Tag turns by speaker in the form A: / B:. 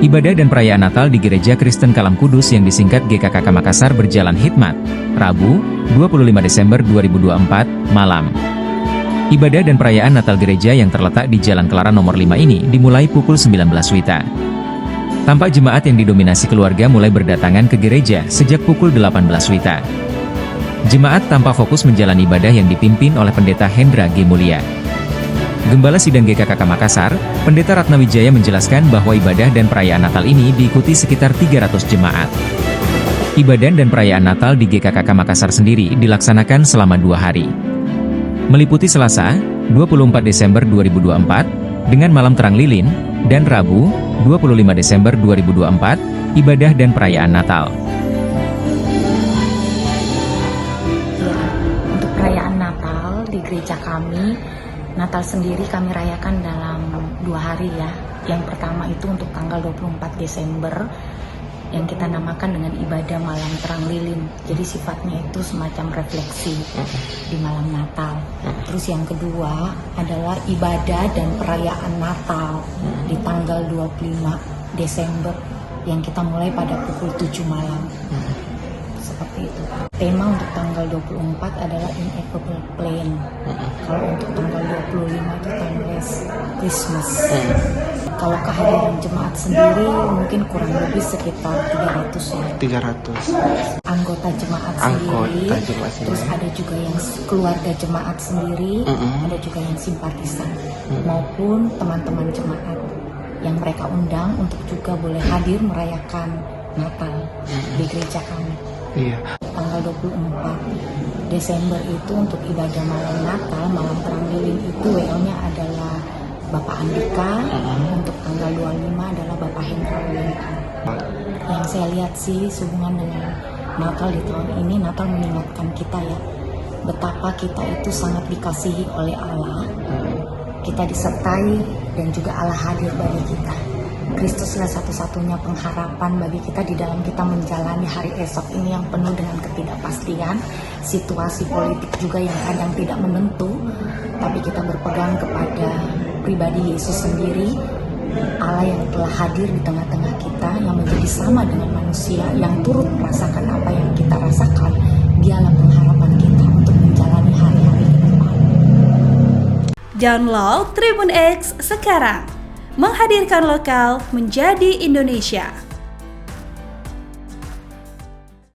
A: Ibadah dan perayaan Natal di Gereja Kristen Kalam Kudus yang disingkat GKKK Makassar berjalan hikmat, Rabu, 25 Desember 2024, malam. Ibadah dan perayaan Natal gereja yang terletak di Jalan Kelara nomor 5 ini dimulai pukul 19 WITA. Tampak jemaat yang didominasi keluarga mulai berdatangan ke gereja sejak pukul 18 WITA. Jemaat tampak fokus menjalani ibadah yang dipimpin oleh Pendeta Hendra G. Mulia. Gembala Sidang GKKK Makassar, Pendeta Ratna Wijaya menjelaskan bahwa ibadah dan perayaan Natal ini diikuti sekitar 300 jemaat. Ibadah dan perayaan Natal di GKKK Makassar sendiri dilaksanakan selama 2 hari. Meliputi Selasa, 24 Desember 2024, dengan malam terang lilin, dan Rabu, 25 Desember 2024, ibadah dan perayaan Natal.
B: Untuk perayaan Natal di gereja kami, Natal sendiri kami rayakan dalam 2 hari ya. Yang pertama itu untuk tanggal 24 Desember yang kita namakan dengan ibadah malam terang lilin. Jadi sifatnya itu semacam refleksi di malam Natal. Terus yang kedua adalah ibadah dan perayaan Natal di tanggal 25 Desember yang kita mulai pada pukul 7 malam. Seperti itu. Tema untuk tanggal 24 adalah Ineffable Plan. Kalau untuk tanggal 25 itu timeless Christmas. Kalau kehadiran jemaat sendiri mungkin kurang lebih sekitar 300 ya.
C: 300
B: Anggota jemaat sendiri. Terus ada juga yang keluarga jemaat sendiri, ada juga yang simpatisan maupun teman-teman jemaat yang mereka undang untuk juga boleh hadir merayakan Natal di gereja kami.
C: Iya.
B: Tanggal 24 Desember itu untuk ibadah malam Natal, malam terang lilin itu WO-nya adalah Bapak Andika, untuk tanggal 25 adalah Bapak Hendra. Yang saya lihat sih sehubungan dengan Natal di tahun ini, Natal mengingatkan kita ya, betapa kita itu sangat dikasihi oleh Allah, kita disertai dan juga Allah hadir bagi kita. Kristuslah satu-satunya pengharapan bagi kita di dalam kita menjalani hari esok ini yang penuh dengan ketidakpastian, situasi politik juga yang kadang tidak menentu, tapi kita berpegang kepada pribadi Yesus sendiri, Allah yang telah hadir di tengah-tengah kita, yang menjadi sama dengan manusia, yang turut merasakan apa yang kita rasakan. Dialah pengharapan kita untuk menjalani hari-hari ke depan.
D: Download Tribun X sekarang, menghadirkan lokal menjadi Indonesia.